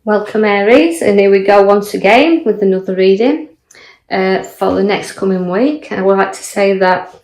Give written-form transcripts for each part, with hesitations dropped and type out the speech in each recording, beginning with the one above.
Welcome Aries, and here we go once again with another reading for the next coming week. I would like to say that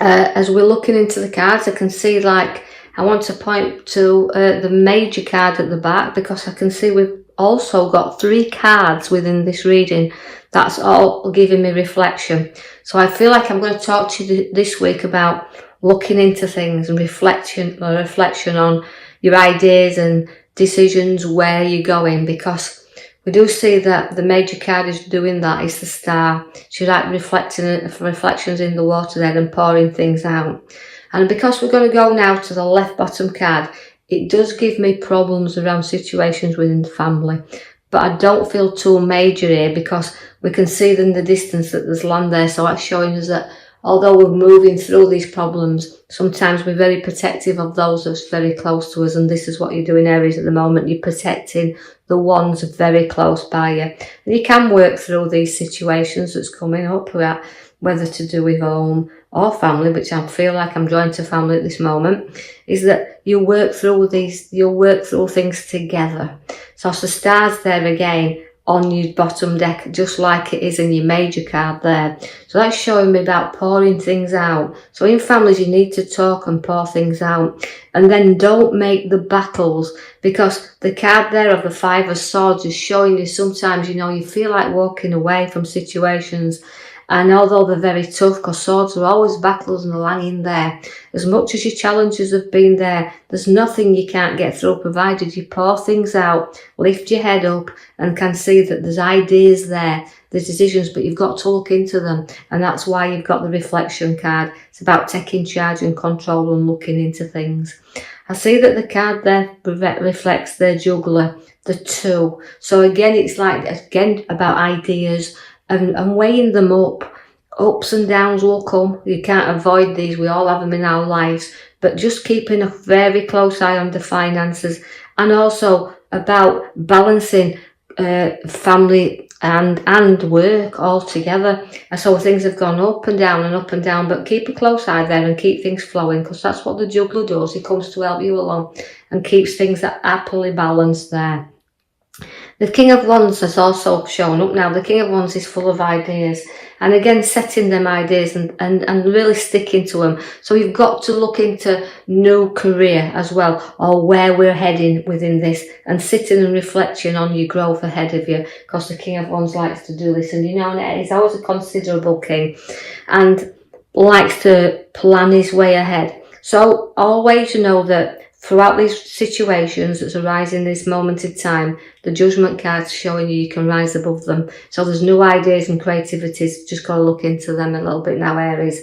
as we're looking into the cards, I can see I want to point to the major card at the back, because I can see we've also got 3 cards within this reading. That's all giving me reflection. So I feel like I'm going to talk to you this week about looking into things and reflection on your ideas and decisions, where you're going, because we do see that the major card is doing that. It's the Star. She's like reflections in the water there and pouring things out. And because we're going to go now to the left bottom card, it does give me problems around situations within the family. But I don't feel too major here, because we can see in the distance that there's land there. So that's showing us that although we're moving through these problems, sometimes we're very protective of those that's very close to us. And this is what you're doing, Aries, at the moment. You're protecting the ones very close by you. And you can work through these situations that's coming up, whether to do with home or family, which I feel like I'm drawn to family at this moment, is that you'll work through things together. So it's the Stars there again on your bottom deck, just like it is in your major card there. So that's showing me about pouring things out. So in families, you need to talk and pour things out, and then don't make the battles, because the card there of the 5 of Swords is showing you sometimes, you feel like walking away from situations. And although they're very tough, because swords are always battles and lying there, as much as your challenges have been there, there's nothing you can't get through, provided you pour things out, lift your head up, and can see that there's ideas there, there's decisions, but you've got to look into them. And that's why you've got the reflection card. It's about taking charge and control and looking into things. I see that the card there reflects the Juggler, the 2. So again, it's about ideas, and weighing them up. Ups and downs will come. You can't avoid these. We all have them in our lives. But just keeping a very close eye on the finances, and also about balancing family and work all together. And so things have gone up and down, but keep a close eye there and keep things flowing, because that's what the Juggler does. He comes to help you along and keeps things happily balanced there. The King of Wands has also shown up now. The King of Wands is full of ideas, and again setting them ideas and really sticking to them. So you've got to look into new career as well, or where we're heading within this, and sitting and reflecting on your growth ahead of you, because the King of Wands likes to do this. And he's always a considerable king and likes to plan his way ahead. So always know that throughout these situations that's arising this moment in time, the Judgment card's showing you can rise above them. So there's new ideas and creativities. Just got to look into them a little bit now, Aries,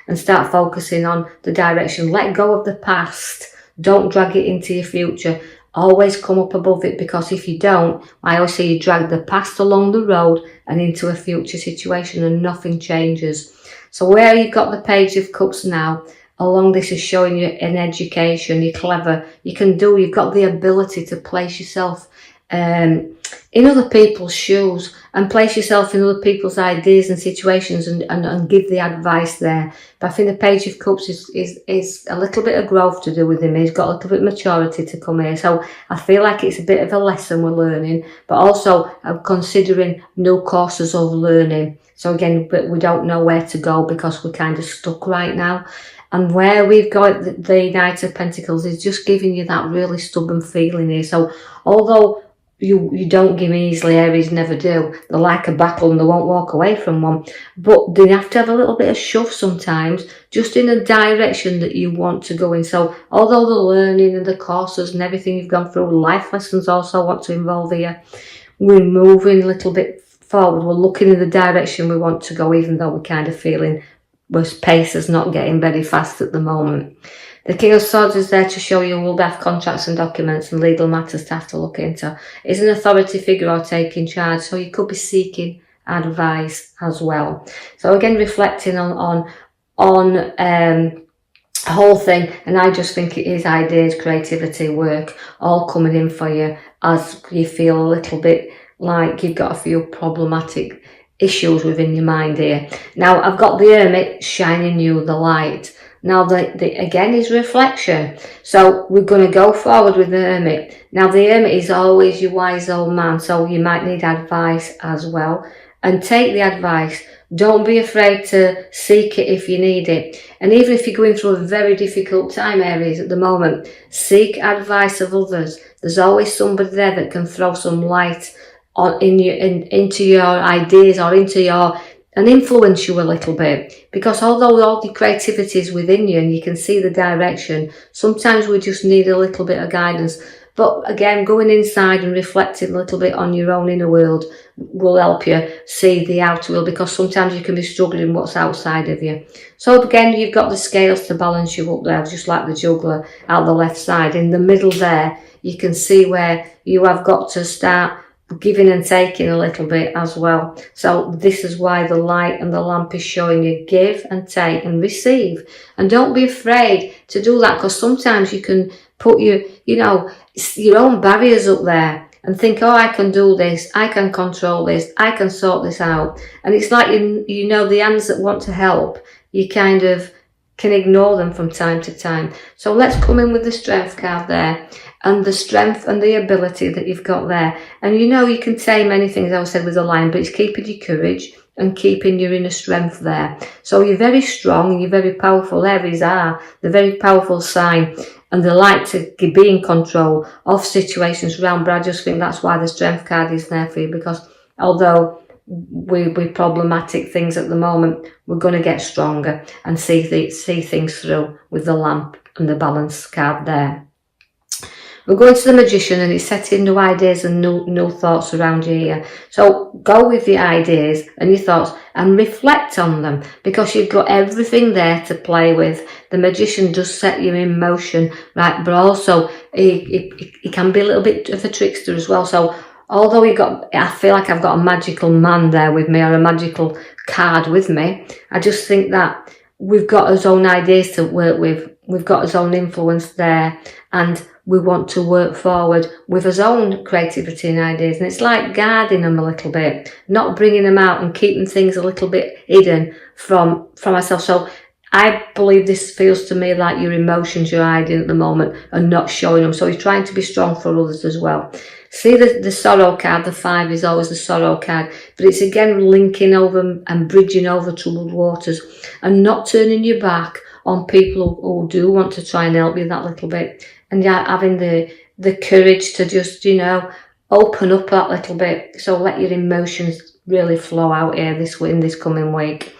and start focusing on the direction. Let go of the past. Don't drag it into your future. Always come up above it, because if you don't, I always say you drag the past along the road and into a future situation, and nothing changes. So where you've got the Page of Cups now, along this is showing you an education. You're clever. You've got the ability to place yourself in other people's shoes, and place yourself in other people's ideas and situations, and give the advice there. But I think the Page of Cups is a little bit of growth to do with him. He's got a little bit of maturity to come here. So I feel like it's a bit of a lesson we're learning, but also I'm considering new courses of learning. So again, but we don't know where to go, because we're kind of stuck right now. And where we've got the Knight of Pentacles is just giving you that really stubborn feeling here. So although you don't give easily, Aries never do. They're like a battle and they won't walk away from one. But they have to have a little bit of shove sometimes, just in a direction that you want to go in. So although the learning and the courses and everything you've gone through, life lessons also want to involve here, we're moving a little bit forward. We're looking in the direction we want to go, even though we're kind of feeling pace is not getting very fast at the moment. The King of Swords is there to show you will have contracts and documents and legal matters to have to look into. Is an authority figure or taking charge, so you could be seeking advice as well. So again, reflecting on the whole thing, and I just think it is ideas, creativity, work, all coming in for you as you feel a little bit like you've got a few problematic issues within your mind here. Now I've got the Hermit shining you the light. Now, again is reflection. So we're going to go forward with the Hermit. Now, the Hermit is always your wise old man, so you might need advice as well. And take the advice. Don't be afraid to seek it if you need it. And even if you're going through a very difficult time, Aries, at the moment, seek advice of others. There's always somebody there that can throw some light on into your ideas or into your, and influence you a little bit. Because although all the creativity is within you and you can see the direction, sometimes we just need a little bit of guidance. But again, going inside and reflecting a little bit on your own inner world will help you see the outer world, because sometimes you can be struggling what's outside of you. So again, you've got the scales to balance you up there, just like the juggler out the left side. In the middle there, you can see where you have got to start giving and taking a little bit as well. So this is why the light and the lamp is showing you give and take and receive. And don't be afraid to do that, because sometimes you can put your own barriers up there and think, oh, I can do this, I can control this, I can sort this out. And it's like, the hands that want to help, you kind of can ignore them from time to time. So let's come in with the Strength card there, and the strength and the ability that you've got there. And you can say many things, I said with the Lion, but it's keeping your courage and keeping your inner strength there. So you're very strong and you're very powerful. Aries are the very powerful sign, and they like to be in control of situations around. But I just think that's why the Strength card is there for you, because although we're problematic things at the moment, we're going to get stronger and see things through with the Lamp and the Balance card there. We're going to the Magician, and it's setting new ideas and new thoughts around you here. So go with the ideas and your thoughts and reflect on them, because you've got everything there to play with. The Magician does set you in motion, right? But also he can be a little bit of a trickster as well. So although I feel like I've got a magical man there with me, or a magical card with me, I just think that we've got our own ideas to work with. We've got our own influence there, and we want to work forward with our own creativity and ideas. And it's like guarding them a little bit, not bringing them out and keeping things a little bit hidden from ourselves. So I believe this feels to me like your emotions you're hiding at the moment and not showing them. So you're trying to be strong for others as well. See the Sorrow card, the 5 is always the Sorrow card, but it's again linking over and bridging over troubled waters and not turning your back on people who do want to try and help you that little bit. And having the courage to just, open up that little bit. So let your emotions really flow out here in this coming week.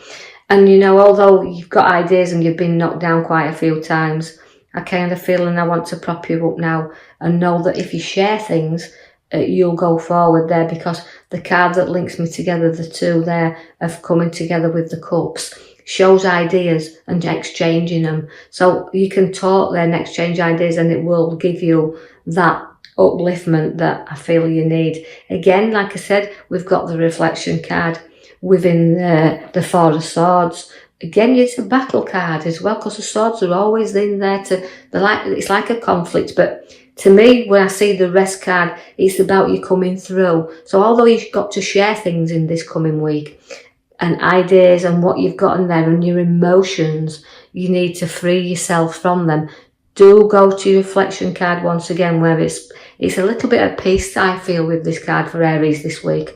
And, although you've got ideas and you've been knocked down quite a few times, I kind of feel, and I want to prop you up now and know that if you share things, you'll go forward there, because the card that links me together, the 2 there of coming together with the Cups, shows ideas and exchanging them. So you can talk then, exchange ideas, and it will give you that upliftment that I feel you need. Again, like I said, we've got the Reflection card within the 4 of Swords. Again, it's a battle card as well, because the swords are always in there it's like a conflict. But to me, when I see the Rest card, it's about you coming through. So although you've got to share things in this coming week, and ideas and what you've got in there and your emotions, you need to free yourself from them. Do go to your Reflection card once again, where it's a little bit of peace, I feel, with this card for Aries this week.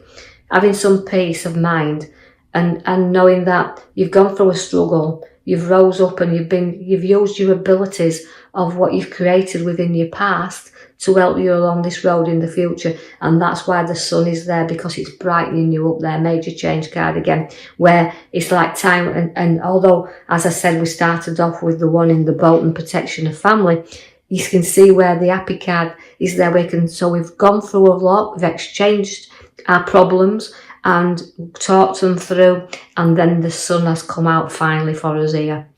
Having some peace of mind and knowing that you've gone through a struggle, you've rose up and you've used your abilities of what you've created within your past to help you along this road in the future. And that's why the Sun is there, because it's brightening you up there. Major Change card again, where it's like time. And although, as I said, we started off with the one in the boat and protection of family, you can see where the Happy card is there. So we've gone through a lot, we've exchanged our problems and talked them through, and then the Sun has come out finally for us here.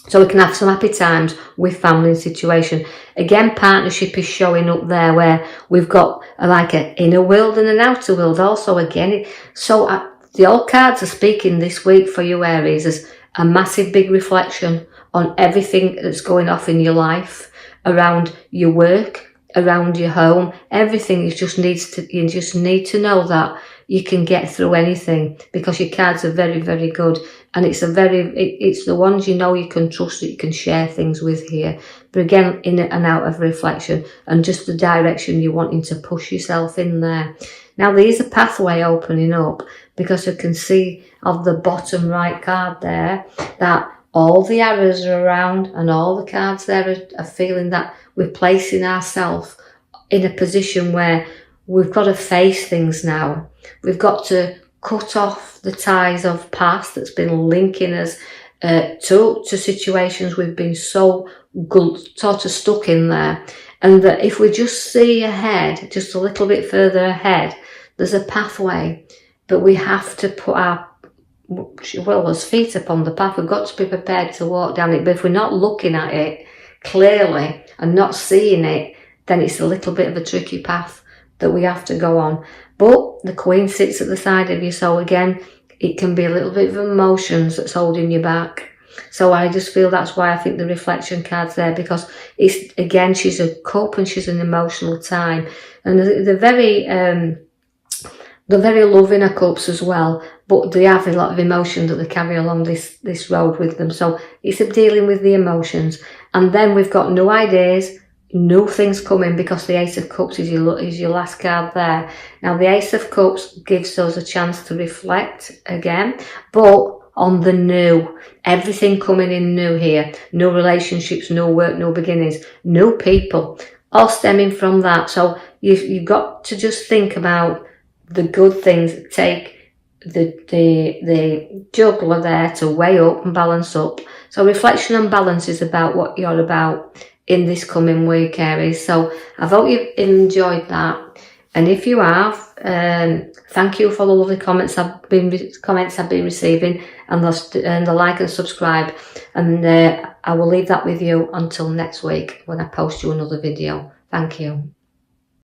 So we can have some happy times with family and situation. Again, partnership is showing up there, where we've got like an inner world and an outer world also again. So the old cards are speaking this week for you, Aries, as a massive big reflection on everything that's going off in your life, around your work, around your home. Everything you just need to know that you can get through anything, because your cards are very, very good, and it's the ones you know you can trust, that you can share things with here. But again, in and out of reflection, and just the direction you're wanting to push yourself in there. Now there is a pathway opening up, because you can see of the bottom right card there that all the arrows are around, and all the cards there are feeling that we're placing ourselves in a position where we've got to face things now. We've got to cut off the ties of past that's been linking us to situations we've been so good, sort of stuck in there. And that if we just see ahead, just a little bit further ahead, there's a pathway, but we have to put our feet upon the path. We've got to be prepared to walk down it. But if we're not looking at it clearly and not seeing it, then it's a little bit of a tricky path that we have to go on. But the Queen sits at the side of you, so again, it can be a little bit of emotions that's holding you back. So I just feel that's why I think the reflection card's there, because it's, again, she's a cup and she's an emotional time, and they're very loving, her cups as well, but they have a lot of emotion that they carry along this road with them. So it's dealing with the emotions. And then we've got new ideas, new things coming, because the Ace of Cups is your last card there. Now the Ace of Cups gives us a chance to reflect again, but on the new, everything coming in new here, new relationships, new work, new beginnings, new people, all stemming from that. So you've got to just think about the good things, take the juggler there to weigh up and balance up. So reflection and balance is about what you're about in this coming week, Aries. So I hope you've enjoyed that, and if you have, thank you for the lovely comments I've been receiving, and the like and subscribe, and I will leave that with you until next week when I post you another video. Thank you.